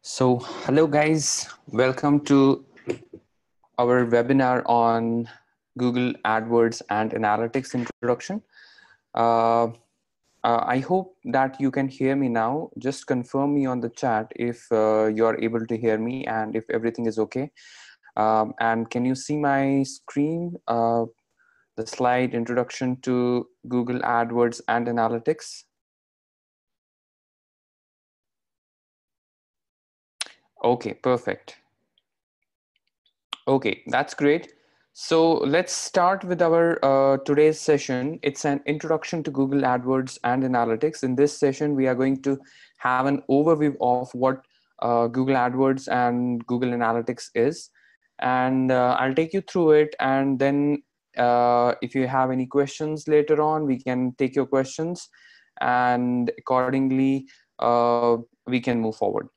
Hello guys, welcome to our webinar on Google AdWords and Analytics introduction. Uh, I hope that you can hear me now. Just confirm me on the chat if you are able to hear me and if everything is okay. And can you see my screen, the slide introduction to Google AdWords and Analytics? Okay, perfect. Okay, that's great. So let's start with our today's session. It's an introduction to Google AdWords and Analytics. In this session, we are going to have an overview of what Google AdWords and Google Analytics is. And I'll take you through it. And then if you have any questions later on, we can take your questions. And accordingly, we can move forward.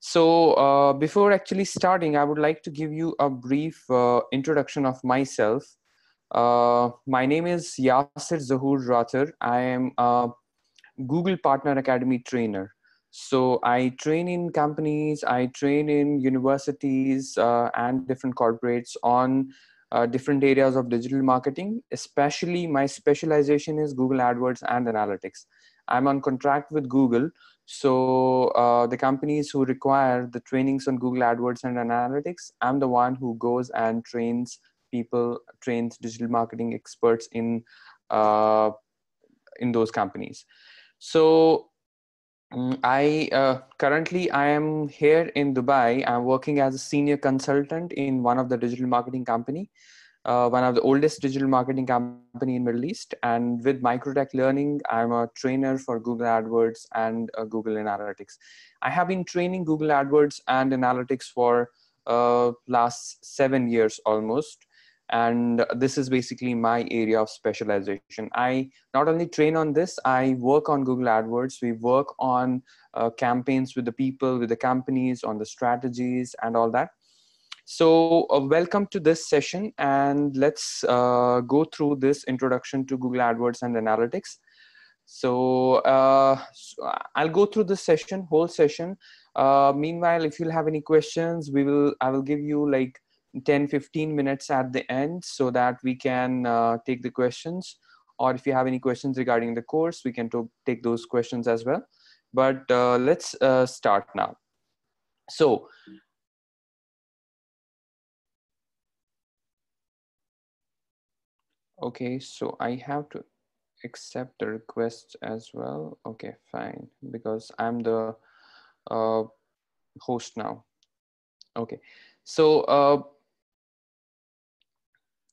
So before actually starting, I would like to give you a brief introduction of myself. My name is Yasir Zahur Rathar. I am a Google Partner Academy trainer. So I train in companies, I train in universities and different corporates on different areas of digital marketing. Especially my specialization is Google AdWords and Analytics. I'm on contract with Google. So the companies who require the trainings on Google AdWords and Analytics, I'm the one who goes and trains people, trains digital marketing experts in those companies. So I currently I am here in Dubai. I'm working as a senior consultant in one of the digital marketing company, one of the oldest digital marketing company in Middle East. And with Microtek Learning, I'm a trainer for Google AdWords and Google Analytics. I have been training Google AdWords and Analytics for last 7 years almost. And this is basically my area of specialization. I not only train on this, I work on Google AdWords. We work on campaigns with the people, with the companies, on the strategies and all that. So welcome to this session, and let's go through this introduction to Google AdWords and Analytics. So I'll go through this session, whole session. Meanwhile, if you'll have any questions, I will give you like 10-15 minutes at the end so that we can take the questions. Or if you have any questions regarding the course, we can take those questions as well. But let's start now. So okay, so I have to accept the request as well. Okay, fine, because I'm the uh, host now. Okay, so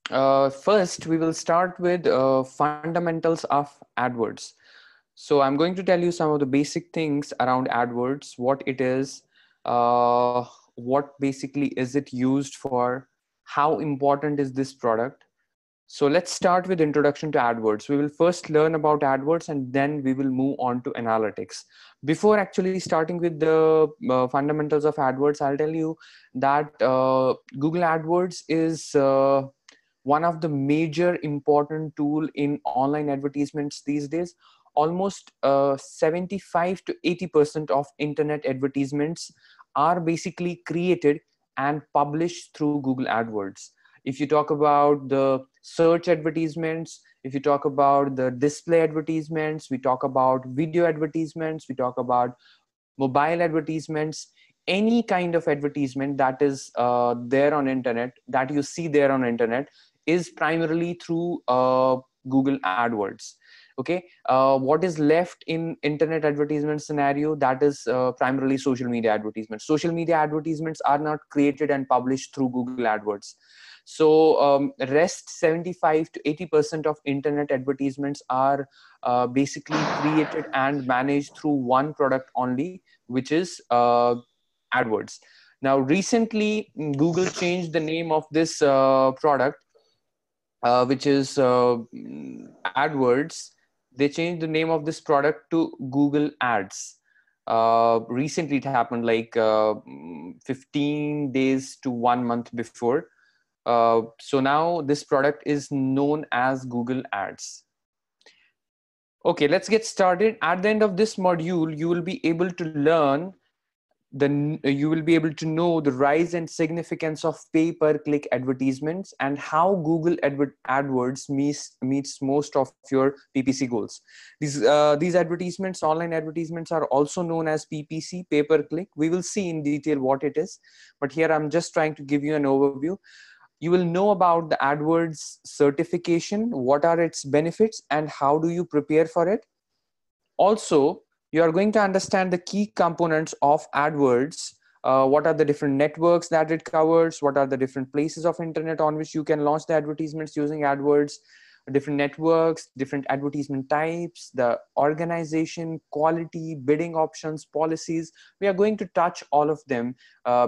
first we will start with fundamentals of AdWords. So I'm going to tell you some of the basic things around AdWords, what it is, what basically is it used for, how important is this product. So let's start with introduction to AdWords. We will first learn about AdWords and then we will move on to analytics. Before actually starting with the fundamentals of AdWords, I'll tell you that Google AdWords is one of the major important tool in online advertisements these days. Almost 75 to 80% of internet advertisements are basically created and published through Google AdWords. If you talk about the search advertisements, if you talk about the display advertisements, we talk about video advertisements, we talk about mobile advertisements, any kind of advertisement that is there on internet, that you see there on internet, is primarily through Google AdWords. Okay, what is left in internet advertisement scenario, that is primarily social media advertisements. Social media advertisements are not created and published through Google AdWords. So rest 75 to 80% of internet advertisements are basically created and managed through one product only, which is AdWords. Now recently Google changed the name of this product, which is AdWords. They changed the name of this product to Google Ads. Recently it happened, like 15 days to 1 month before. So now this product is known as Google Ads. Okay, let's get started. At the end of this module, you will be able to learn then you will be able to know the rise and significance of pay-per-click advertisements and how Google AdWords meets most of your PPC goals. These advertisements, online advertisements, are also known as PPC, pay-per-click. We will see in detail what it is, but here I'm just trying to give you an overview. You will know about the AdWords certification, what are its benefits, and how do you prepare for it. Also, you are going to understand the key components of AdWords. What are the different networks that it covers? What are the different places of internet on which you can launch the advertisements using AdWords? Different networks, different advertisement types, the organization, quality, bidding options, policies. We are going to touch all of them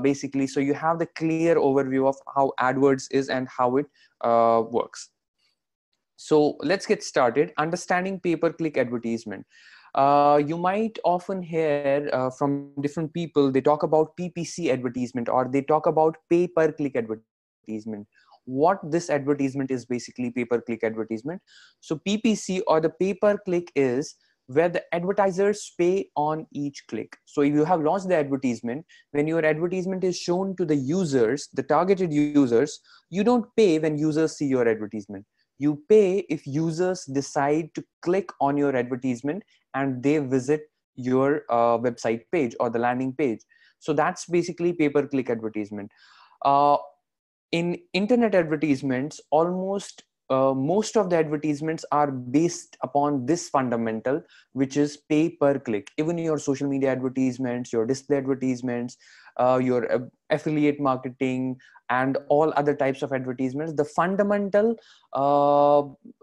basically, so you have the clear overview of how AdWords is and how it works. So let's get started. Understanding pay-per-click advertisement. You might often hear from different people, they talk about PPC advertisement, or they talk about pay-per-click advertisement. What this advertisement is basically pay-per-click advertisement. So PPC, or the pay-per-click, is where the advertisers pay on each click. So if you have launched the advertisement, when your advertisement is shown to the users, the targeted users, you don't pay when users see your advertisement. You pay if users decide to click on your advertisement and they visit your website page or the landing page. So that's basically pay-per-click advertisement. Uh, in internet advertisements, almost most of the advertisements are based upon this fundamental, which is pay per click. Even your social media advertisements, your display advertisements, your affiliate marketing, and all other types of advertisements, the fundamental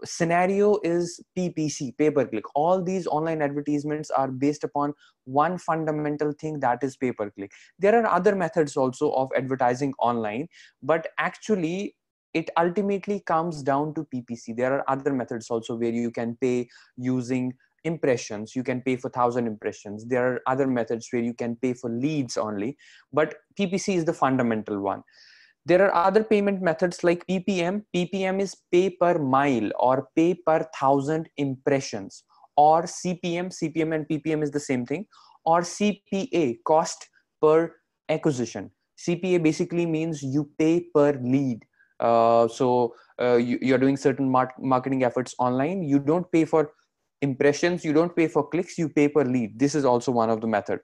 scenario is PPC, pay per click. All these online advertisements are based upon one fundamental thing, that is pay per click. There are other methods also of advertising online, but actually it ultimately comes down to PPC. There are other methods also where you can pay using impressions. You can pay for 1,000 impressions. There are other methods where you can pay for leads only, but PPC is the fundamental one. There are other payment methods like PPM. PPM is pay per mile or pay per 1,000 impressions, or CPM. CPM and PPM is the same thing. Or CPA, cost per acquisition. CPA basically means you pay per lead. You're doing certain marketing efforts online. You don't pay for impressions, you don't pay for clicks, you pay per lead. This is also one of the method.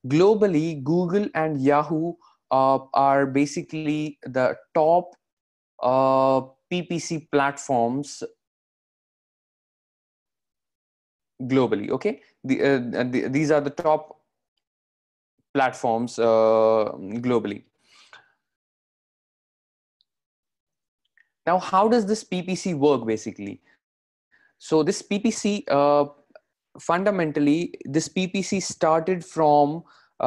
Globally, Google and Yahoo are basically the top PPC platforms globally. Okay, these are the top platforms globally. Now, how does this PPC work basically? So this PPC, fundamentally, this PPC started from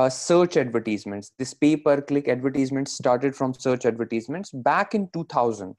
search advertisements. This pay-per-click advertisements started from search advertisements back in 2000.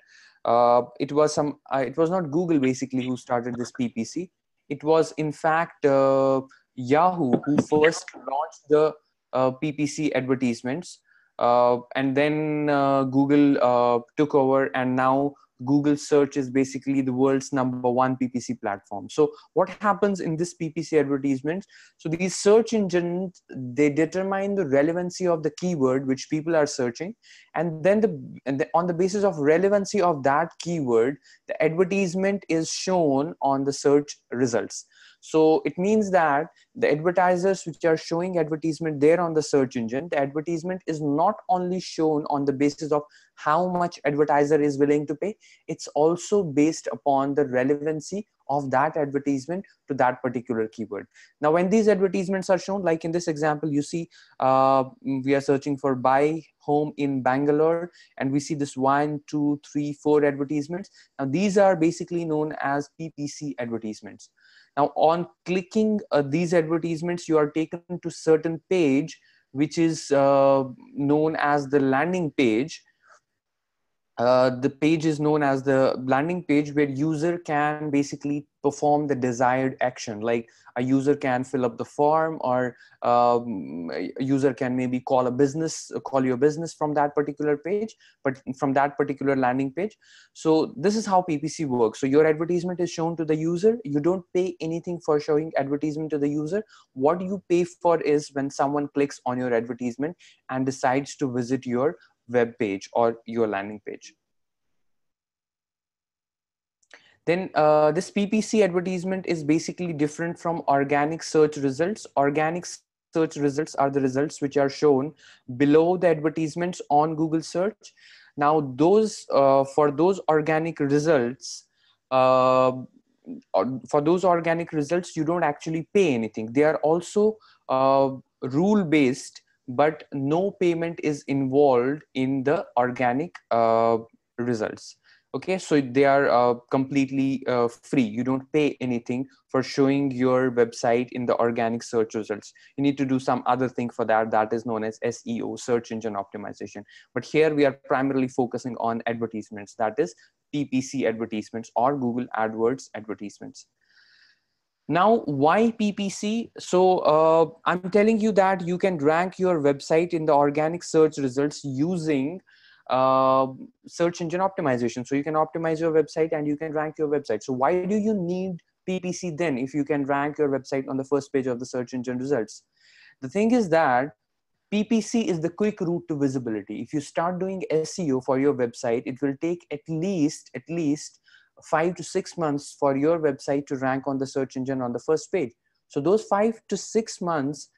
It was not Google basically who started this PPC. It was in fact Yahoo who first launched the PPC advertisements, and then Google took over, and now Google search is basically the world's #1 PPC platform. So what happens in this PPC advertisements? So these search engines, they determine the relevancy of the keyword which people are searching, and then on the basis of relevancy of that keyword, the advertisement is shown on the search results. So it means that the advertisers which are showing advertisement there on the search engine, the advertisement is not only shown on the basis of how much advertiser is willing to pay, it's also based upon the relevancy of that advertisement to that particular keyword. Now, when these advertisements are shown, like in this example, you see we are searching for buy home in Bangalore, and we see this 1, 2, 3, 4 advertisements. Now, these are basically known as PPC advertisements. Now, on clicking these advertisements, you are taken to certain page, which is known as the landing page. the page is known as the landing page, where user can basically perform the desired action. Like a user can fill up the form, or a user can maybe call your business from that particular page, but from that particular landing page. So this is how PPC works. So your advertisement is shown to the user. You don't pay anything for showing advertisement to the user. What you pay for is when someone clicks on your advertisement and decides to visit your web page or your landing page. Then this PPC advertisement is basically different from organic search results. Organic search results are the results which are shown below the advertisements on Google search. Now, for those organic results, uh, you don't actually pay anything. They are also rule based, but no payment is involved in the organic results. Okay, so they are completely free. You don't pay anything for showing your website in the organic search results. You need to do some other thing for that. That is known as SEO, search engine optimization. But here we are primarily focusing on advertisements, that is PPC advertisements or Google AdWords advertisements. Now, why PPC? So I'm telling you that you can rank your website in the organic search results using uh, search engine optimization. So you can optimize your website and you can rank your website. So why do you need PPC then if you can rank your website on the first page of the search engine results? The thing is that PPC is the quick route to visibility. If you start doing SEO for your website, it will take at least 5 to 6 months for your website to rank on the search engine on the first page. So those 5 to 6 months,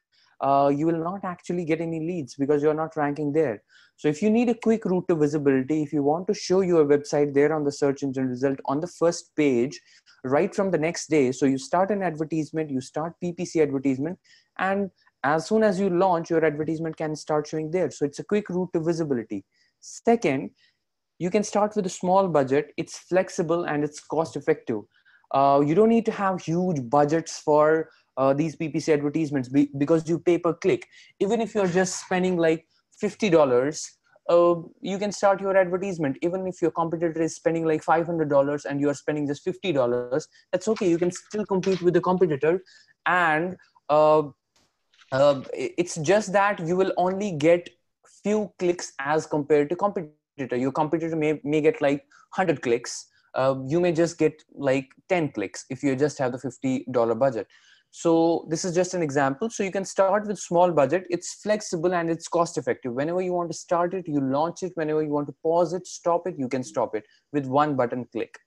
you will not actually get any leads because you're not ranking there. So if you need a quick route to visibility, if you want to show your website there on the search engine result on the first page, right from the next day, so you start an advertisement, you start PPC advertisement, and as soon as you launch, your advertisement can start showing there. So it's a quick route to visibility. Second, you can start with a small budget. It's flexible and it's cost effective. You don't need to have huge budgets for these PPC advertisements because you pay per click. Even if you're just spending like $50, you can start your advertisement. Even if your competitor is spending like $500 and you are spending just $50, that's okay. You can still compete with the competitor. And uh, it's just that you will only get few clicks as compared to competitor. Your competitor may get like 100 clicks. You may just get like 10 clicks if you just have the $50 budget. So this is just an example. So you can start with small budget. It's flexible and it's cost effective. Whenever you want to start it, you launch it. Whenever you want to pause it, stop it, you can stop it with one button click.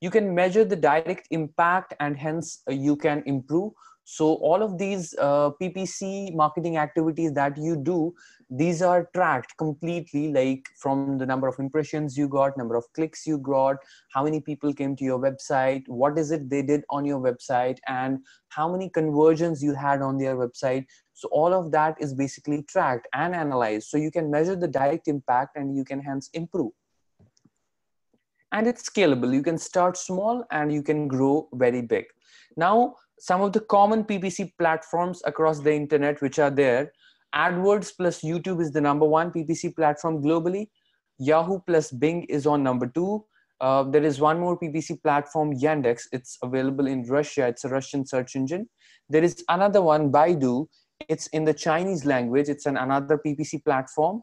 You can measure the direct impact and hence you can improve. So all of these PPC marketing activities that you do, these are tracked completely, like from the number of impressions you got, number of clicks you got, how many people came to your website, what is it they did on your website, and how many conversions you had on their website. So all of that is basically tracked and analyzed. So you can measure the direct impact and you can hence improve. And it's scalable. You can start small and you can grow very big. Now, some of the common PPC platforms across the internet which are there: AdWords plus YouTube is the number one PPC platform globally. Yahoo plus Bing is on number two. There is one more PPC platform, Yandex. It's available in Russia. It's a Russian search engine. There is another one, Baidu. It's in the Chinese language. It's another PPC platform.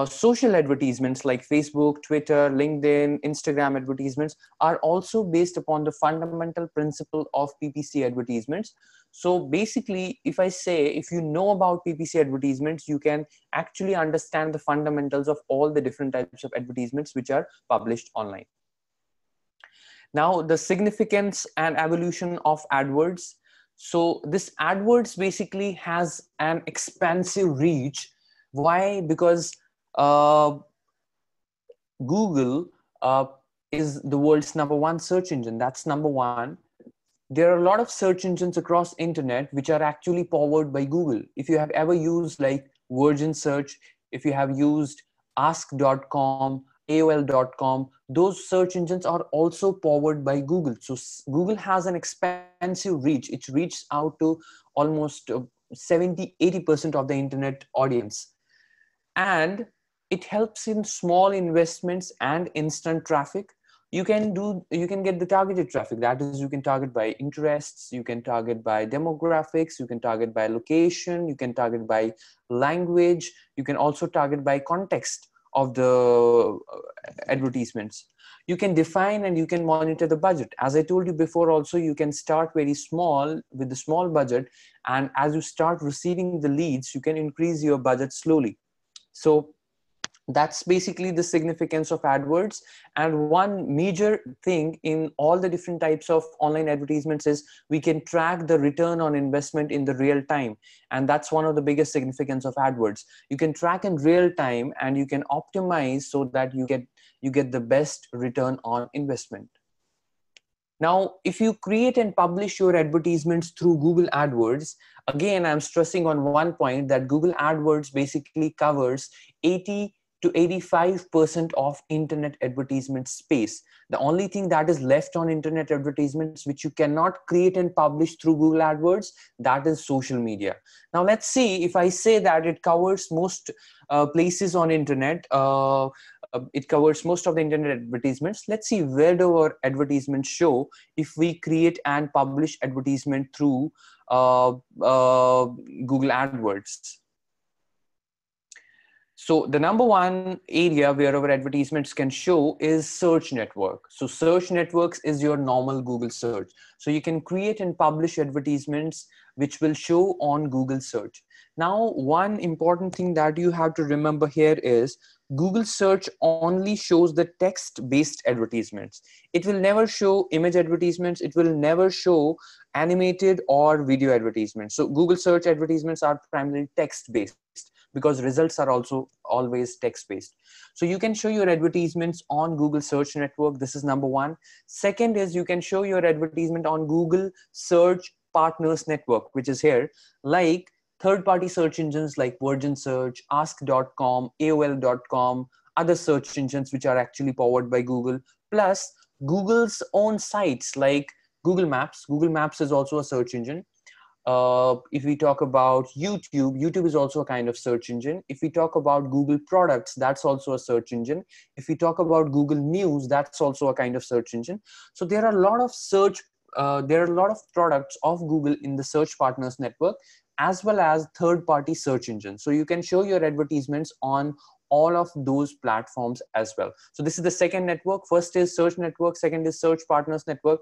Social advertisements like Facebook, Twitter, LinkedIn, Instagram advertisements are also based upon the fundamental principle of PPC advertisements. So basically, if I say, if you know about PPC advertisements, you can actually understand the fundamentals of all the different types of advertisements which are published online. Now, the significance and evolution of AdWords. So this AdWords basically has an expansive reach. Why? Because uh, Google is the world's number one search engine. That's number one. There are a lot of search engines across internet which are actually powered by Google. If you have ever used like Virgin Search, if you have used ask.com, AOL.com, those search engines are also powered by Google. So Google has an expansive reach. It reaches out to almost 70, 80% of the internet audience. And It helps in small investments and instant traffic. You can get the targeted traffic. That is, you can target by interests, you can target by demographics, you can target by location, you can target by language, you can also target by context of the advertisements. You can define and you can monitor the budget. As I told you before also, you can start very small with the small budget, and as you start receiving the leads, you can increase your budget slowly. So that's basically the significance of AdWords. And one major thing in all the different types of online advertisements is we can track the return on investment in the real time. And that's one of the biggest significance of AdWords. You can track in real time and you can optimize so that you get the best return on investment. Now, if you create and publish your advertisements through Google AdWords, again, I'm stressing on one point that Google AdWords basically covers 80 to 85% of internet advertisement space. The only thing that is left on internet advertisements, which you cannot create and publish through Google AdWords, that is social media. Now, let's see if I say that it covers most places on internet, it covers most of the internet advertisements. Let's see where do our advertisements show if we create and publish advertisement through Google AdWords. So the number one area where our advertisements can show is search network. So search networks is your normal Google search. So you can create and publish advertisements which will show on Google search. Now, one important thing that you have to remember here is Google search only shows the text-based advertisements. It will never show image advertisements. It will never show animated or video advertisements. So Google search advertisements are primarily text-based, because results are also always text-based. So you can show your advertisements on Google Search Network. This is number one. Second is you can show your advertisement on Google Search Partners Network, which is here, like third-party search engines like Virgin Search, Ask.com, AOL.com, other search engines which are actually powered by Google, plus Google's own sites like Google Maps. Google Maps is also a search engine. If we talk about YouTube, YouTube is also a kind of search engine. If we talk about Google products, that's also a search engine. If we talk about Google News, that's also a kind of search engine. So there are a lot of there are a lot of products of Google in the Search Partners Network, as well as third-party search engines. So you can show your advertisements on all of those platforms as well. So this is the second network. First is Search Network. Second is Search Partners Network.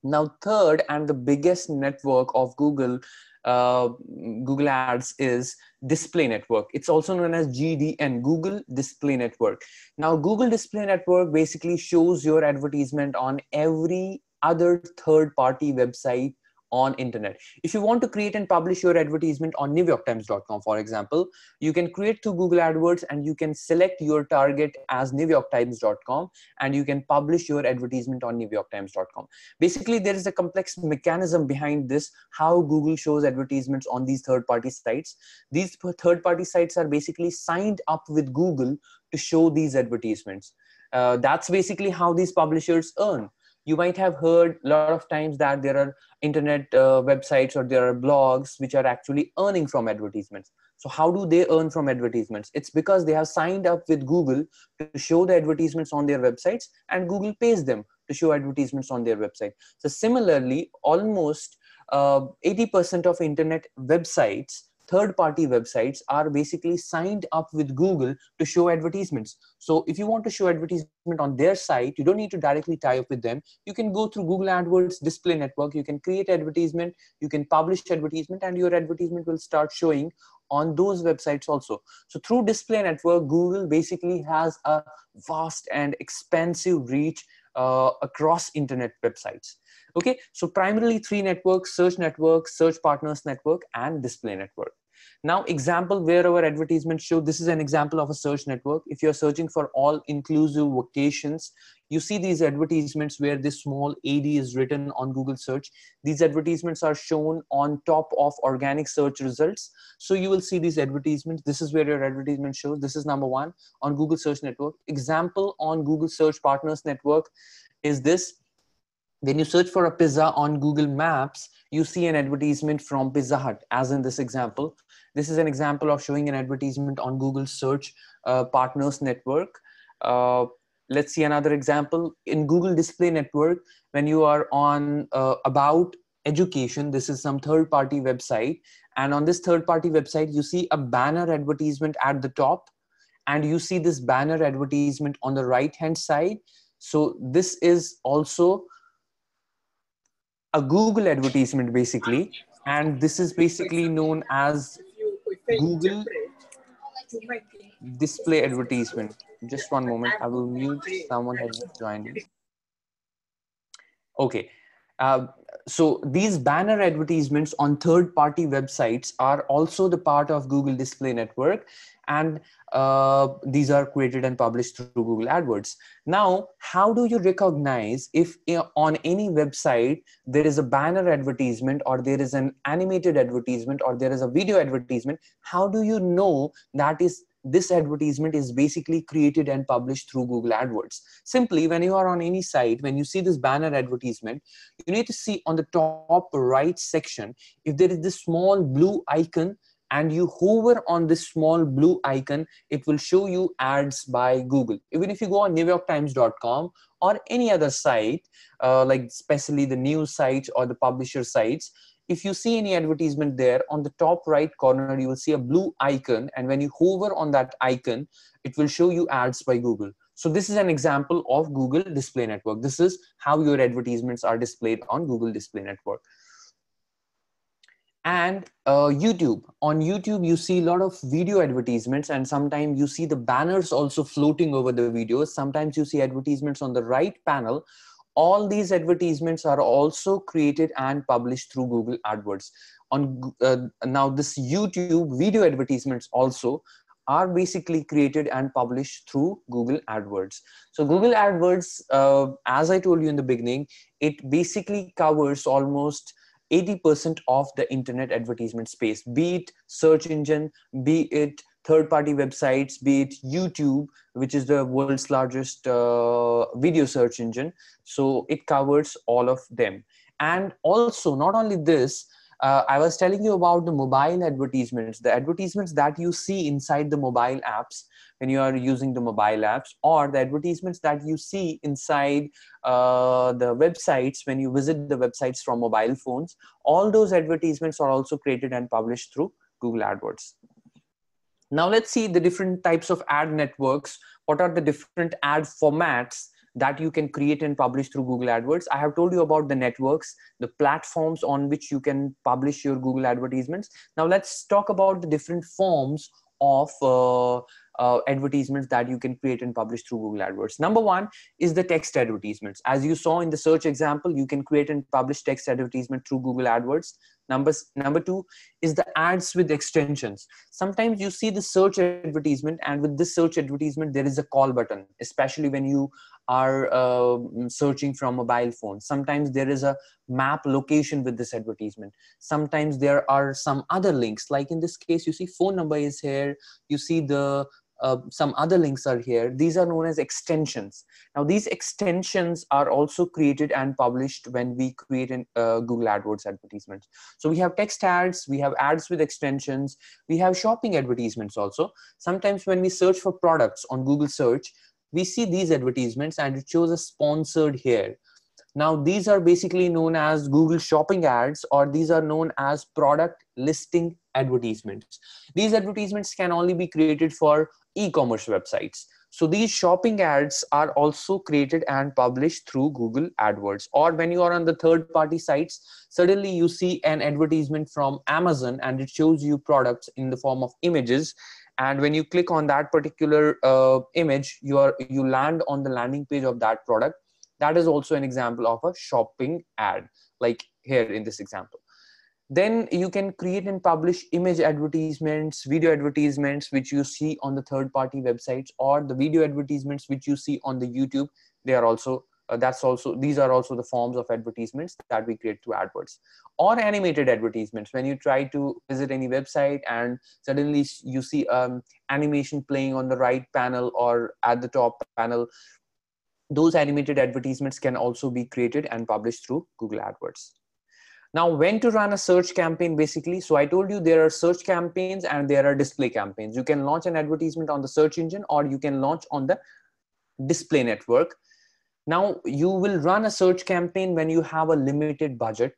Now, third and the biggest network of Google Ads is Display Network. It's also known as GDN, Google Display Network. Now, Google Display Network basically shows your advertisement on every other third-party website on internet. If you want to create and publish your advertisement on NewYorkTimes.com, for example, you can create through Google AdWords and you can select your target as NewYorkTimes.com and you can publish your advertisement on NewYorkTimes.com. Basically, there is a complex mechanism behind this, how Google shows advertisements on these third-party sites. These third-party sites are basically signed up with Google to show these advertisements. That's basically how these publishers earn. You might have heard a lot of times that there are internet websites or there are blogs which are actually earning from advertisements. So how do they earn from advertisements? It's because they have signed up with Google to show the advertisements on their websites, and Google pays them to show advertisements on their website. So similarly, almost 80% of internet websites, third-party websites, are basically signed up with Google to show advertisements. So if you want to show advertisement on their site, you don't need to directly tie up with them. You can go through Google AdWords Display Network. You can create advertisement, you can publish advertisement, and your advertisement will start showing on those websites also. So through Display Network, Google basically has a vast and expansive reach across internet websites. Okay, so primarily three networks: Search Network, Search Partners Network, and Display Network. Now, example where our advertisements show, this is an example of a search network. If you're searching for all inclusive vacations, you see these advertisements where this small AD is written on Google search. These advertisements are shown on top of organic search results. So you will see these advertisements. This is where your advertisement shows. This is number one on Google Search Network. Example on Google Search Partners Network is this. When you search for a pizza on Google Maps, you see an advertisement from Pizza Hut, as in this example. This is an example of showing an advertisement on Google Search Partners Network. Uh, let's see another example. In Google Display Network, when you are on About Education, this is some third-party website. And on this third-party website, you see a banner advertisement at the top, and you see this banner advertisement on the right-hand side. So this is also a Google advertisement basically, and this is basically known as Google display advertisement. Just one moment, I will mute, someone has just joined me. Okay. Uh, so these banner advertisements on third-party websites are also the part of Google Display Network, and these are created and published through Google AdWords. Now, how do you recognize if on any website there is a banner advertisement, or there is an animated advertisement, or there is a video advertisement? How do you know that this advertisement is basically created and published through Google AdWords? Simply, when you are on any site, when you see this banner advertisement, you need to see on the top right section, if there is this small blue icon and you hover on this small blue icon, it will show you ads by Google. Even if you go on NewYorkTimes.com or any other site, like especially the news sites or the publisher sites, if you see any advertisement there, on the top right corner, you will see a blue icon. And when you hover on that icon, it will show you ads by Google. So this is an example of Google Display Network. This is how your advertisements are displayed on Google Display Network. And YouTube. On YouTube, you see a lot of video advertisements, and sometimes you see the banners also floating over the videos. Sometimes you see advertisements on the right panel. All these advertisements are also created and published through Google AdWords. Now this YouTube video advertisements also are basically created and published through Google AdWords. So Google AdWords, as I told you in the beginning, it basically covers almost 80% of the internet advertisement space, be it search engine, be it third-party websites, be it YouTube, which is the world's largest video search engine. So it covers all of them. And also, not only this, I was telling you about the mobile advertisements, the advertisements that you see inside the mobile apps when you are using the mobile apps, or the advertisements that you see inside the websites when you visit the websites from mobile phones. All those advertisements are also created and published through Google AdWords. Now let's see the different types of ad networks. What are the different ad formats that you can create and publish through Google AdWords? I have told you about the networks, the platforms on which you can publish your Google advertisements. Now let's talk about the different forms of advertisements that you can create and publish through Google AdWords. Number one is the text advertisements. As you saw in the search example, you can create and publish text advertisement through Google AdWords. Number two is the ads with extensions. Sometimes you see the search advertisement, and with this search advertisement, there is a call button, especially when you are searching from mobile phones. Sometimes there is a map location with this advertisement. Sometimes there are some other links, like in this case, you see phone number is here, you see the some other links are here. These are known as extensions. Now these extensions are also created and published when we create an Google AdWords advertisements. So we have text ads, we have ads with extensions, we have shopping advertisements also. Sometimes when we search for products on Google search, we see these advertisements and it shows a sponsored here. Now these are basically known as Google shopping ads, or these are known as product listing advertisements. These advertisements can only be created for e-commerce websites. So these shopping ads are also created and published through Google AdWords. Or when you are on the third-party sites, suddenly you see an advertisement from Amazon and it shows you products in the form of images. And when you click on that particular image, you land on the landing page of that product. That is also an example of a shopping ad, like here in this example. Then you can create and publish image advertisements, video advertisements, which you see on the third-party websites, or the video advertisements which you see on the YouTube. They are also these are also the forms of advertisements that we create through AdWords. Or animated advertisements, when you try to visit any website and suddenly you see animation playing on the right panel or at the top panel. those animated advertisements can also be created and published through Google AdWords. Now, when to run a search campaign, basically. So I told you there are search campaigns and there are display campaigns. You can launch an advertisement on the search engine, or you can launch on the display network. Now, you will run a search campaign when you have a limited budget,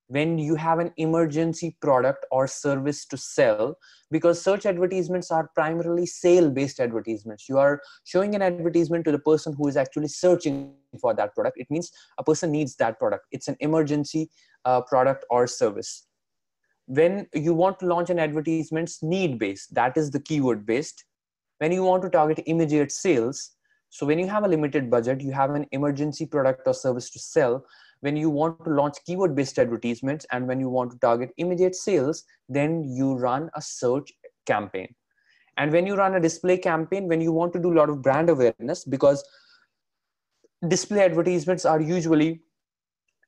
when you have an emergency product or service to sell, because search advertisements are primarily sale based advertisements. You are showing an advertisement to the person who is actually searching for that product. It means a person needs that product. It's an emergency product or service. When you want to launch an advertisements need based, that is the keyword based. When you want to target immediate sales, so when you have a limited budget, you have an emergency product or service to sell. When you want to launch keyword based advertisements, and when you want to target immediate sales, then you run a search campaign. And when you run a display campaign, when you want to do a lot of brand awareness, because display advertisements are usually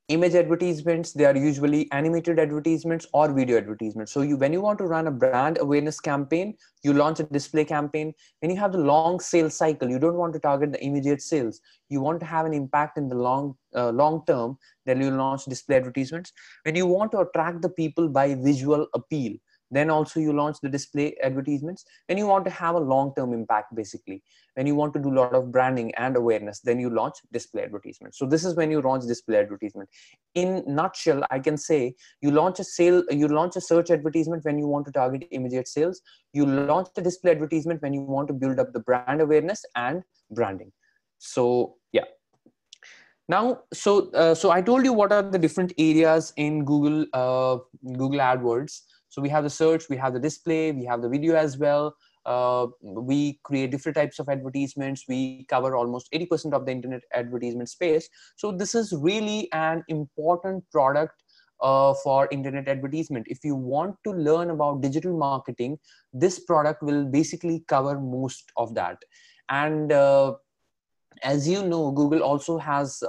image advertisements, they are usually animated advertisements or video advertisements. So when you want to run a brand awareness campaign, you launch a display campaign. When you have the long sales cycle, you don't want to target the immediate sales, you want to have an impact in the long term, then you launch display advertisements. When you want to attract the people by visual appeal, then also you launch the display advertisements. When you want to have a long-term impact, basically, when you want to do a lot of branding and awareness, then you launch display advertisements. So this is when you launch display advertisement. In nutshell, I can say you launch a search advertisement when you want to target immediate sales. You launch a display advertisement when you want to build up the brand awareness and branding. So yeah. Now, so I told you what are the different areas in Google AdWords. So we have the search, we have the display, we have the video as well. We create different types of advertisements. We cover almost 80% of the internet advertisement space. So this is really an important product for internet advertisement. If you want to learn about digital marketing, this product will basically cover most of that. And as you know, Google also has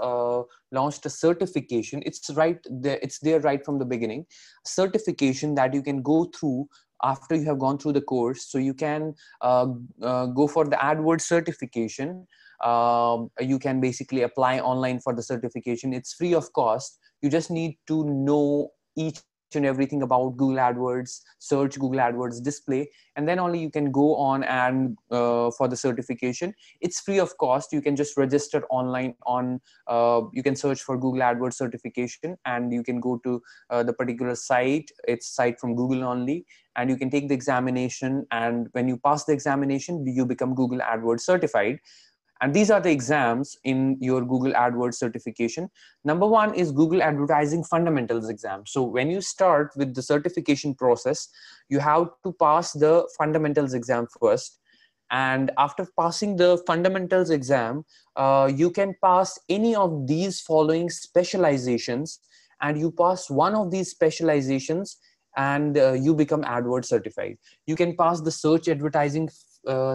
launched a certification. It's there right from the beginning. Certification that you can go through after you have gone through the course. So you can go for the AdWords certification. You can basically apply online for the certification. It's free of cost. You just need to know each and everything about Google AdWords, search Google AdWords display, and then only you can go on and for the certification. It's free of cost. You can just register online on, you can search for Google AdWords certification, and you can go to the particular site. It's site from Google only, and you can take the examination. And when you pass the examination, you become Google AdWords certified. And these are the exams in your Google AdWords certification. Number one is Google Advertising Fundamentals exam. So when you start with the certification process, you have to pass the fundamentals exam first. And after passing the fundamentals exam, you can pass any of these following specializations, and you pass one of these specializations, and you become AdWords certified. You can pass the search advertising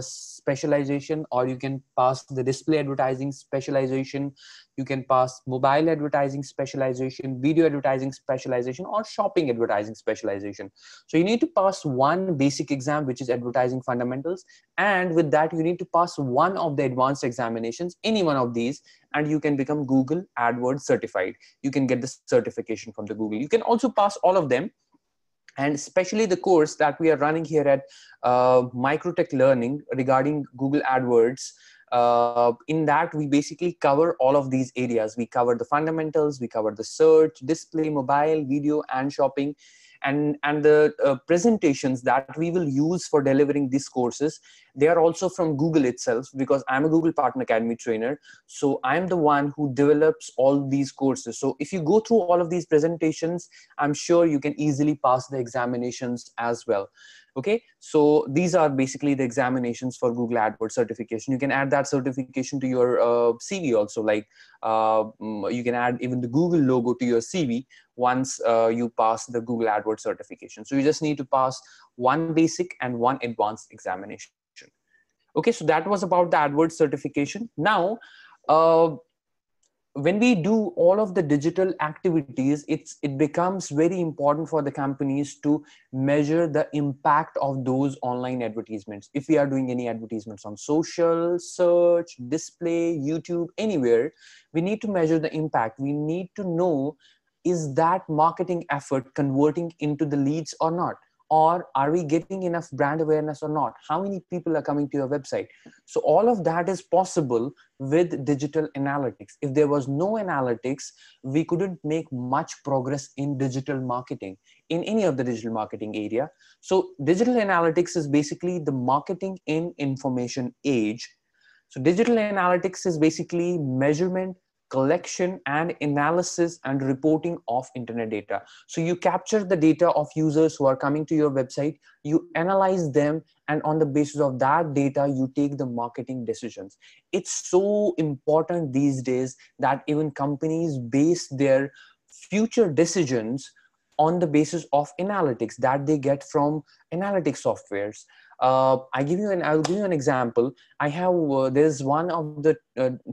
specialization, or you can pass the display advertising specialization. You can pass mobile advertising specialization, video advertising specialization, or shopping advertising specialization. So you need to pass one basic exam, which is advertising fundamentals, and with that you need to pass one of the advanced examinations, any one of these, and you can become Google AdWords certified. You can get the certification from the Google. You can also pass all of them. And especially the course that we are running here at Microtek Learning regarding Google AdWords, in that we basically cover all of these areas. We cover the fundamentals, we cover the search, display, mobile, video, and shopping. And the presentations that we will use for delivering these courses, they are also from Google itself, because I'm a Google Partner Academy trainer. So I'm the one who develops all these courses. So if you go through all of these presentations, I'm sure you can easily pass the examinations as well. Okay, so these are basically the examinations for Google AdWords certification. You can add that certification to your CV also. Like you can add even the Google logo to your CV once you pass the Google AdWords certification. So you just need to pass one basic and one advanced examination. Okay, so that was about the AdWords certification. Now, when we do all of the digital activities, it becomes very important for the companies to measure the impact of those online advertisements. If we are doing any advertisements on social, search, display, YouTube, anywhere, we need to measure the impact. We need to know, is that marketing effort converting into the leads or not? Or are we getting enough brand awareness or not? How many people are coming to your website? So all of that is possible with digital analytics. If there was no analytics, we couldn't make much progress in digital marketing, in any of the digital marketing area. So digital analytics is basically the marketing in information age. So digital analytics is basically measurement, collection and analysis and reporting of internet data. So you capture the data of users who are coming to your website, you analyze them, and on the basis of that data, you take the marketing decisions. It's so important these days that even companies base their future decisions on the basis of analytics that they get from analytics softwares. I'll give you an example. I have there's one of the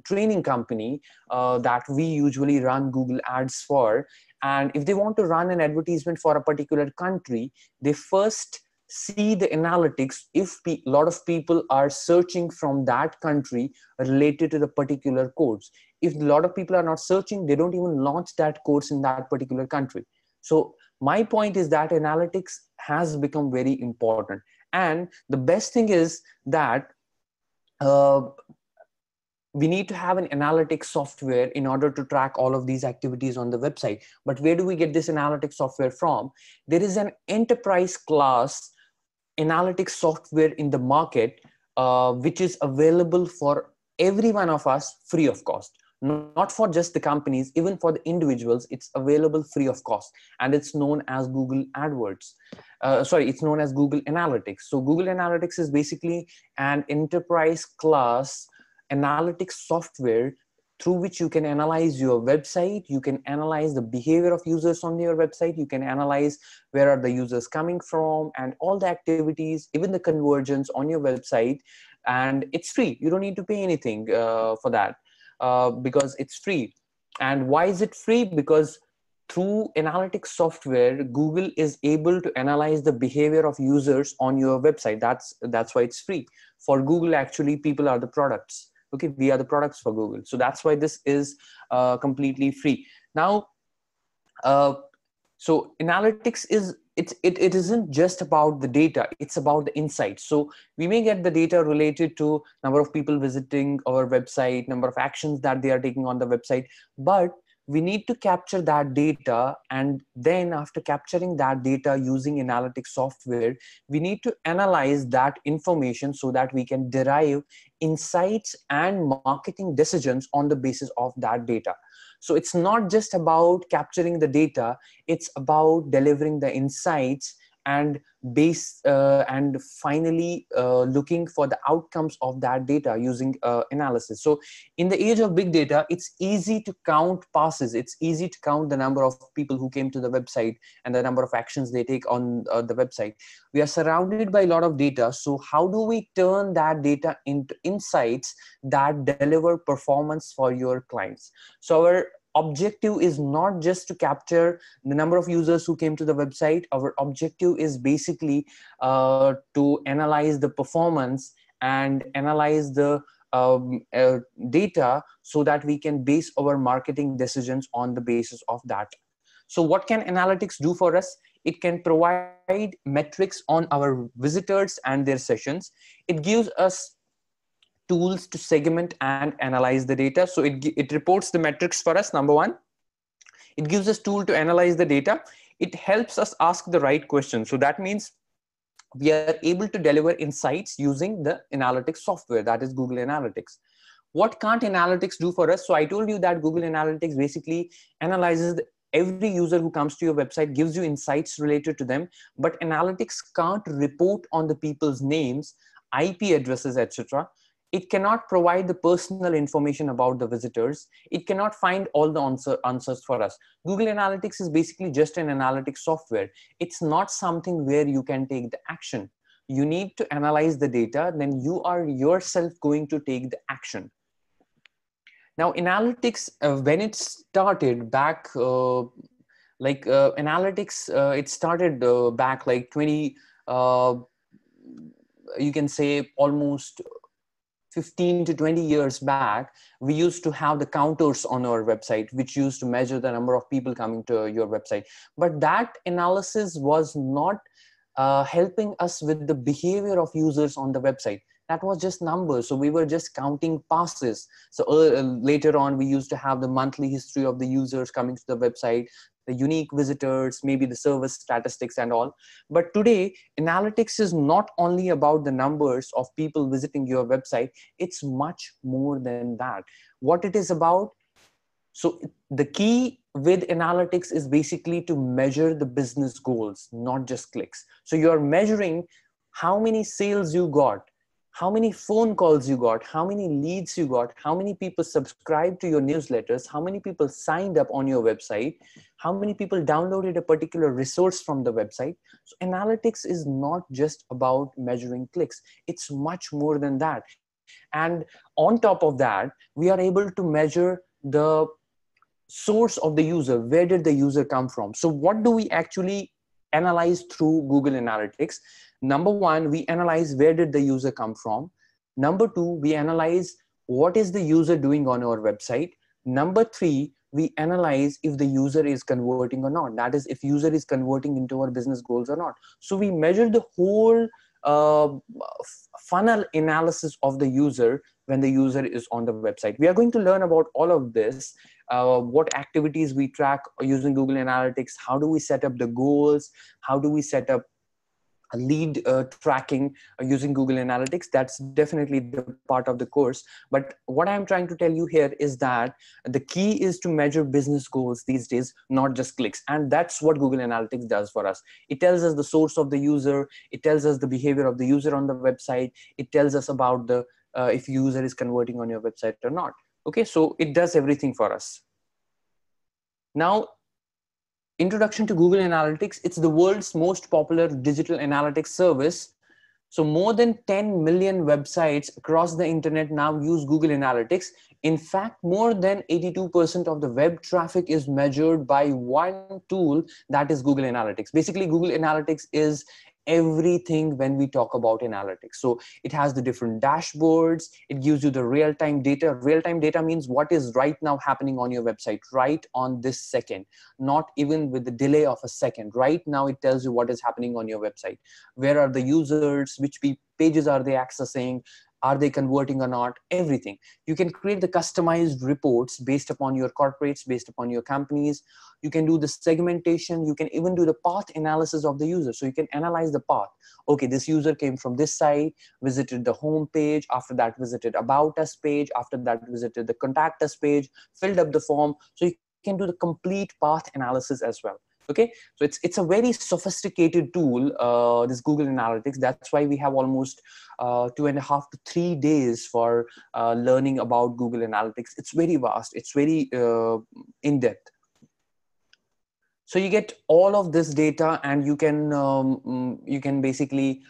training company that we usually run Google ads for, and if they want to run an advertisement for a particular country, they first see the analytics. If a lot of people are searching from that country related to the particular codes, if a lot of people are not searching, they don't even launch that course in that particular country. So my point is that analytics has become very important. And the best thing is that uh, we need to have an analytics software in order to track all of these activities on the website. But where do we get this analytics software from? There is an enterprise class analytics software in the market, which is available for every one of us free of cost. Not for just the companies, even for the individuals, it's available free of cost. And it's known as Google AdWords. It's known as Google Analytics. So Google Analytics is basically an enterprise class analytics software through which you can analyze your website, you can analyze the behavior of users on your website, you can analyze where are the users coming from and all the activities, even the conversions on your website. And it's free. You don't need to pay anything for that because it's free. And why is it free? Because through analytics software, Google is able to analyze the behavior of users on your website. That's why it's free. For Google, actually, people are the products. Okay, we are the products for Google. So that's why this is completely free. Now, so analytics is, it isn't just about the data, it's about the insights. So we may get the data related to number of people visiting our website, number of actions that they are taking on the website, but we need to capture that data. And then after capturing that data using analytics software, we need to analyze that information so that we can derive insights and marketing decisions on the basis of that data. So it's not just about capturing the data, it's about delivering the insights and and finally looking for the outcomes of that data using analysis. So in the age of big data, it's easy to count passes. It's easy to count the number of people who came to the website and the number of actions they take on the website. We are surrounded by a lot of data. So how do we turn that data into insights that deliver performance for your clients? So our objective is not just to capture the number of users who came to the website. Our objective is basically to analyze the performance and analyze the data so that we can base our marketing decisions on the basis of that. So what can analytics do for us? It can provide metrics on our visitors and their sessions. It gives us tools to segment and analyze the data. So it reports the metrics for us, number one. It gives us tool to analyze the data. It helps us ask the right questions. So that means we are able to deliver insights using the analytics software, that is Google Analytics. What can't analytics do for us? So I told you that Google Analytics basically analyzes every user who comes to your website, gives you insights related to them, but analytics can't report on the people's names, IP addresses, etc. It cannot provide the personal information about the visitors. It cannot find all the answers for us. Google Analytics is basically just an analytics software. It's not something where you can take the action. You need to analyze the data, then you are yourself going to take the action. Now, analytics, when it started back, analytics, it started back like 20, uh, you can say almost 15 to 20 years back. We used to have the counters on our website, which used to measure the number of people coming to your website. But that analysis was not helping us with the behavior of users on the website. That was just numbers. So we were just counting passes. So later on, we used to have the monthly history of the users coming to the website, the unique visitors, maybe the service statistics and all. But today, analytics is not only about the numbers of people visiting your website, it's much more than that. What it is about, so the key with analytics is basically to measure the business goals, not just clicks. So you're measuring how many sales you got, how many phone calls you got, how many leads you got, how many people subscribed to your newsletters, how many people signed up on your website, how many people downloaded a particular resource from the website. So analytics is not just about measuring clicks. It's much more than that. And on top of that, we are able to measure the source of the user. Where did the user come from? So what do we actually analyze through Google Analytics? Number one, we analyze where did the user come from. Number two, we analyze what is the user doing on our website. Number three, we analyze if the user is converting or not. That is, if user is converting into our business goals or not. So we measure the whole uh, funnel analysis of the user when the user is on the website. We are going to learn about all of this, what activities we track using Google Analytics, how do we set up the goals, how do we set up a lead tracking using Google Analytics. That's definitely the part of the course. But what I'm trying to tell you here is that the key is to measure business goals these days, not just clicks. And that's what Google Analytics does for us. It tells us the source of the user. It tells us the behavior of the user on the website. It tells us about the if user is converting on your website or not. Okay, so it does everything for us. Now, introduction to Google Analytics. It's the world's most popular digital analytics service. So more than 10 million websites across the internet now use Google Analytics. In fact, more than 82% of the web traffic is measured by one tool, that is Google Analytics. Basically, Google Analytics is everything when we talk about analytics. So it has the different dashboards. It gives you the real-time data. Real-time data means what is right now happening on your website, right on this second, not even with the delay of a second. Right now, it tells you what is happening on your website. Where are the users? Which pages are they accessing? Are they converting or not? Everything. You can create the customized reports based upon your corporates, based upon your companies. You can do the segmentation. You can even do the path analysis of the user. So you can analyze the path. Okay, this user came from this site, visited the home page, after that visited about us page, after that visited the contact us page, filled up the form. So you can do the complete path analysis as well. Okay, so it's a very sophisticated tool, this Google Analytics. That's why we have almost 2.5 to 3 days for learning about Google Analytics. It's very vast. It's very in-depth. So you get all of this data, and you can basically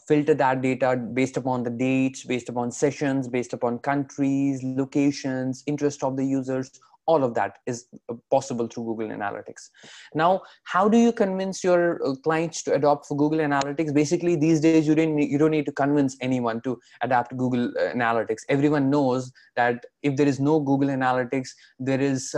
filter that data based upon the dates, based upon sessions, based upon countries, locations, interest of the users. All of that is possible through Google Analytics. Now, how do you convince your clients to adopt for Google Analytics? Basically, these days you don't need to convince anyone to adapt Google Analytics. Everyone knows that if there is no Google Analytics, there is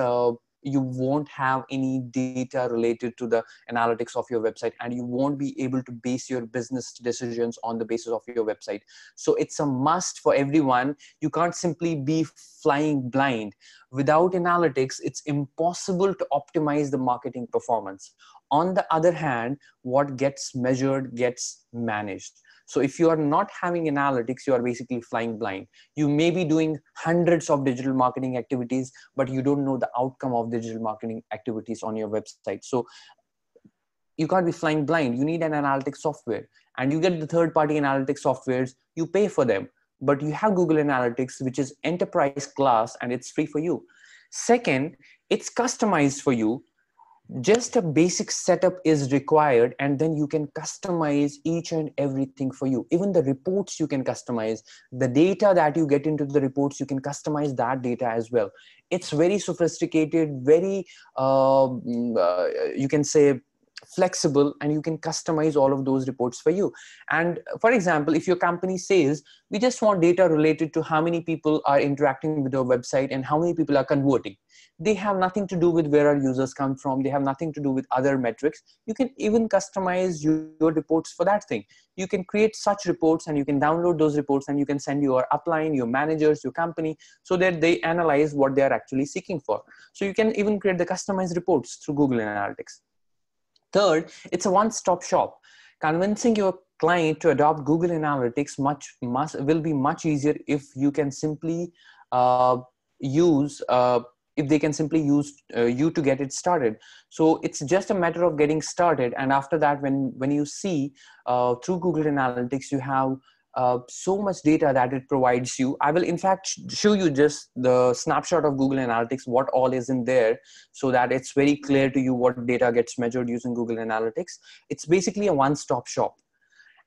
you won't have any data related to the analytics of your website, and you won't be able to base your business decisions on the basis of your website. So it's a must for everyone. You can't simply be flying blind. Without analytics, it's impossible to optimize the marketing performance. On the other hand, what gets measured gets managed. So if you are not having analytics, you are basically flying blind. You may be doing hundreds of digital marketing activities, but you don't know the outcome of digital marketing activities on your website. So you can't be flying blind. You need an analytics software, and you get the third-party analytics softwares. You pay for them, but you have Google Analytics, which is enterprise class, and it's free for you. Second, it's customized for you. Just a basic setup is required, and then you can customize each and everything for you. Even the reports you can customize, the data that you get into the reports, you can customize that data as well. It's very sophisticated, very you can say flexible, and you can customize all of those reports for you. And for example, if your company says, we just want data related to how many people are interacting with our website and how many people are converting, they have nothing to do with where our users come from, they have nothing to do with other metrics. You can even customize your reports for that thing. You can create such reports and you can download those reports, and you can send your upline, your managers, your company, so that they analyze what they are actually seeking for. So you can even create the customized reports through Google Analytics. Third, it's a one-stop shop. Convincing your client to adopt Google Analytics will be much easier if you can simply uh, use if they can simply use you to get it started. So it's just a matter of getting started, and after that, when you see through Google Analytics, you have so much data that it provides you. I will in fact show you just the snapshot of Google Analytics, what all is in there, so that it's very clear to you what data gets measured using Google Analytics. It's basically a one-stop shop.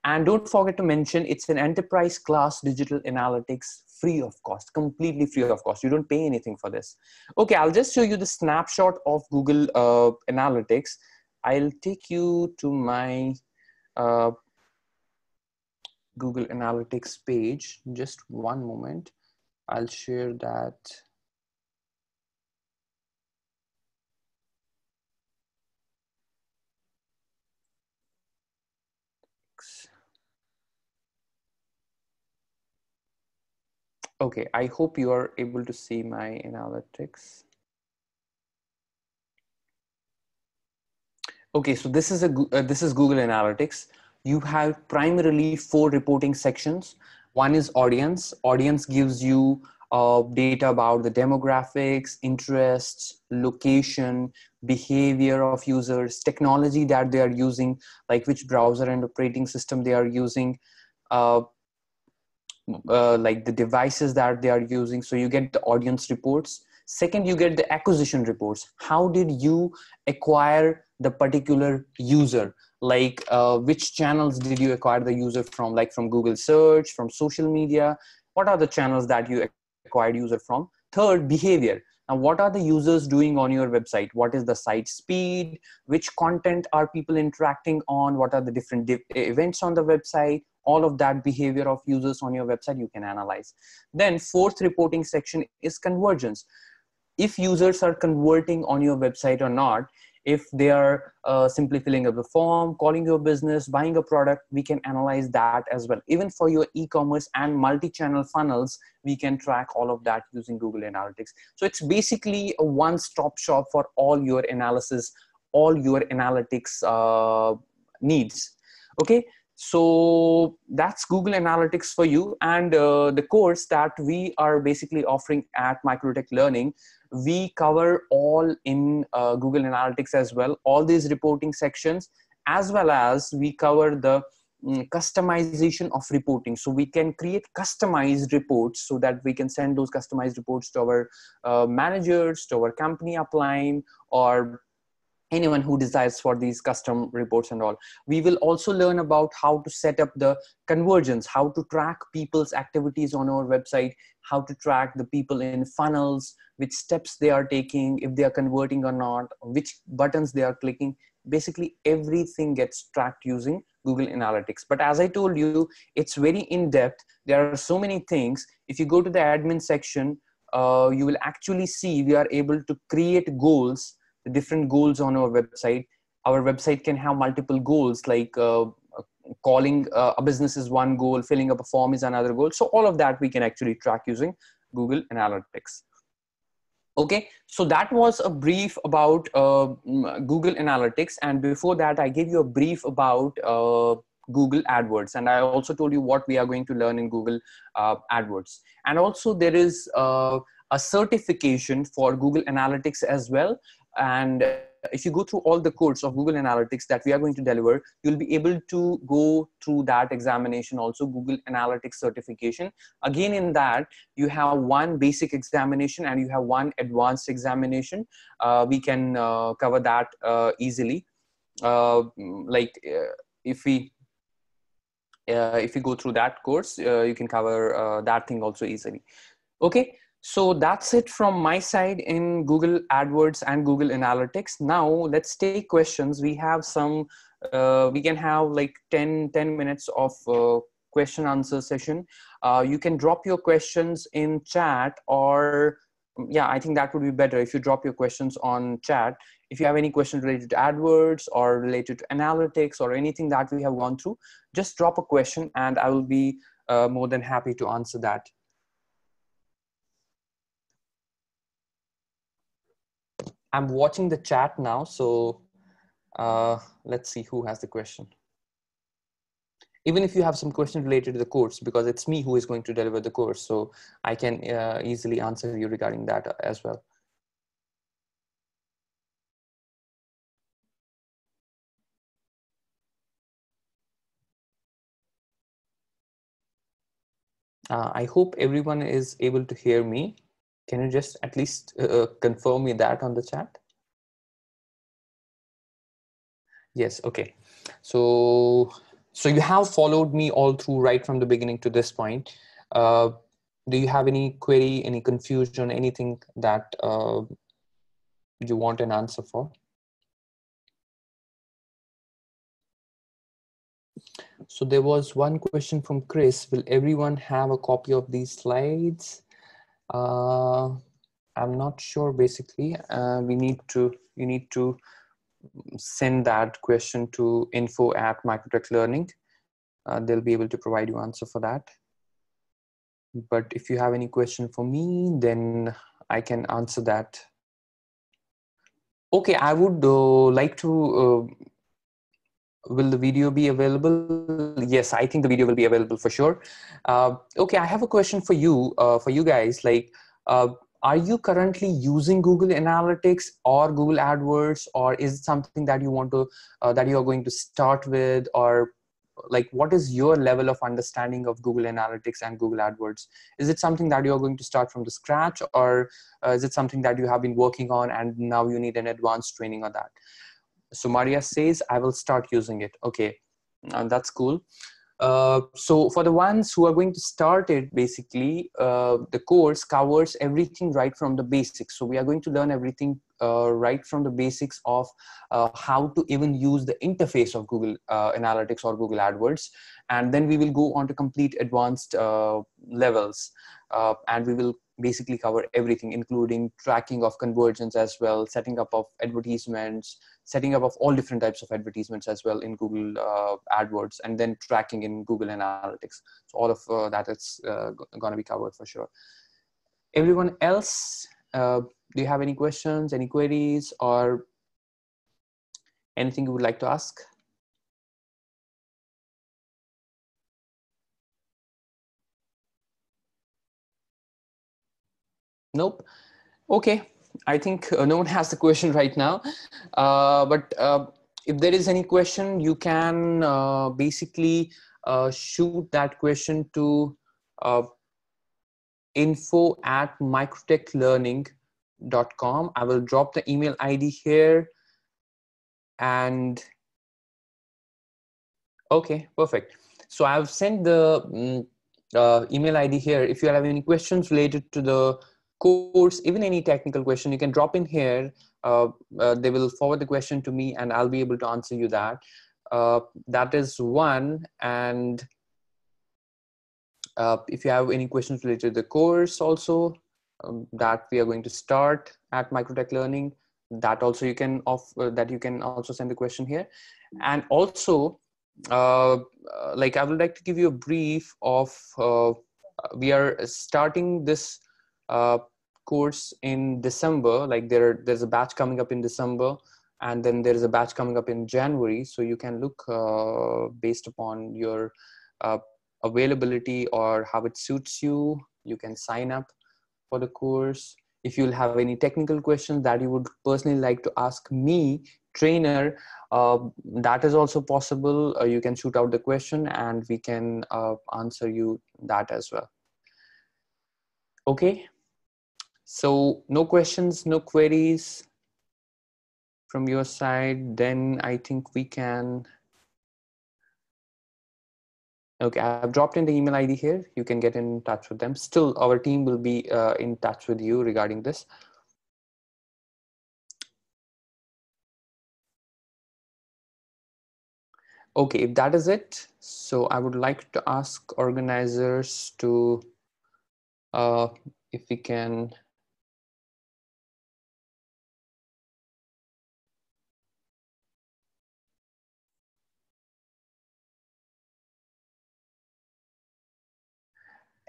And don't forget to mention, it's an enterprise class digital analytics, free of cost, completely free of cost. You don't pay anything for this. Okay, I'll just show you the snapshot of Google Analytics. I'll take you to my uh, Google Analytics page. Just one moment. I'll share that. Okay, I hope you are able to see my analytics. Okay, so this is Google Analytics. You have primarily 4 reporting sections. One is audience. Audience gives you data about the demographics, interests, location, behavior of users, technology that they are using, like which browser and operating system they are using, uh, like the devices that they are using. So you get the audience reports. Second, you get the acquisition reports. How did you acquire the particular user? Like which channels did you acquire the user from? Like from Google search, from social media? What are the channels that you acquired user from? Third, behavior. Now, what are the users doing on your website? What is the site speed? Which content are people interacting on? What are the different events on the website? All of that behavior of users on your website you can analyze. Then fourth reporting section is conversions. If users are converting on your website or not, if they are simply filling up the form, calling your business, buying a product, we can analyze that as well. Even for your e-commerce and multi-channel funnels, we can track all of that using Google Analytics. So it's basically a one-stop shop for all your analysis, all your analytics needs. Okay, so that's Google Analytics for you. And the course that we are basically offering at Microtek Learning, we cover all in Google Analytics as well, all these reporting sections, as well as we cover the customization of reporting. So we can create customized reports so that we can send those customized reports to our managers, to our company upline, or anyone who desires for these custom reports and all. We will also learn about how to set up the conversions, how to track people's activities on our website, how to track the people in funnels, which steps they are taking, if they are converting or not, which buttons they are clicking. Basically, everything gets tracked using Google Analytics. But as I told you, it's very in-depth. There are so many things. If you go to the admin section, you will actually see we are able to create goals, the different goals on our website. Our website can have multiple goals, like calling a business is one goal, filling up a form is another goal. So all of that we can actually track using Google Analytics. Okay, so that was a brief about Google Analytics. And before that, I gave you a brief about Google AdWords. And I also told you what we are going to learn in Google AdWords. And also there is a certification for Google Analytics as well. And if you go through all the course of Google Analytics that we are going to deliver, you'll be able to go through that examination also, Google Analytics certification. Again, in that, you have one basic examination and you have one advanced examination. We can cover that easily. If we go through that course, you can cover that thing also easily. Okay, so that's it from my side in Google AdWords and Google Analytics. Now let's take questions. We have some, we can have like 10 minutes of question answer session. You can drop your questions in chat, or yeah, I think that would be better if you drop your questions on chat. If you have any questions related to AdWords or related to analytics or anything that we have gone through, just drop a question and I will be more than happy to answer that. I'm watching the chat now, so let's see who has the question. Even if you have some question related to the course, because it's me who is going to deliver the course, so I can easily answer you regarding that as well. I hope everyone is able to hear me. Can you just at least confirm me that on the chat? Yes, okay. So you have followed me all through right from the beginning to this point. Do you have any query, any confusion, anything that you want an answer for? So there was one question from Chris. Will everyone have a copy of these slides? I'm not sure, basically. You need to send that question to info@Microtek Learning. They'll be able to provide you answer for that. But if you have any question for me, then I can answer that. Okay, I would like to, will the video be available? Yes, I think the video will be available for sure. Okay, I have a question for you guys. Like, are you currently using Google Analytics or Google AdWords, or is it something that you want to, that you are going to start with, or like what is your level of understanding of Google Analytics and Google AdWords? Is it something that you're going to start from the scratch, or is it something that you have been working on and now you need an advanced training on that? So Maria says, I will start using it. Okay, that's cool. So for the ones who are going to start it, basically, the course covers everything right from the basics. So we are going to learn everything right from the basics of how to even use the interface of Google Analytics or Google AdWords. And then we will go on to complete advanced levels. And we will basically cover everything, including tracking of conversions as well, setting up of advertisements, setting up of all different types of advertisements as well in Google AdWords, and then tracking in Google Analytics. So all of that is going to be covered for sure. Everyone else, do you have any questions, any queries, or anything you would like to ask? Nope. Okay. I think no one has the question right now. But if there is any question, you can basically shoot that question to info@microteklearning.com. I will drop the email ID here. And okay, perfect. So I've sent the email ID here. If you have any questions related to the course, even any technical question, you can drop in here. They will forward the question to me and I'll be able to answer you that. That is one. And if you have any questions related to the course also, that we are going to start at Microtek Learning, that also you can that you can also send the question here. And also, like I would like to give you a brief of, we are starting this course in December. Like there's a batch coming up in December, and then there is a batch coming up in January. So you can look based upon your availability or how it suits you. You can sign up for the course. If you'll have any technical questions that you would personally like to ask me, trainer, that is also possible. You can shoot out the question and we can answer you that as well. Okay, so no questions, no queries from your side, then I think we can. Okay, I've dropped in the email ID here. You can get in touch with them. Still, our team will be in touch with you regarding this. Okay, if that is it, so I would like to ask organizers to, if we can.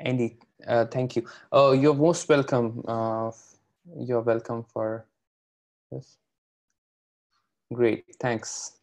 Andy, thank you. You're most welcome. You're welcome for this. Great, thanks.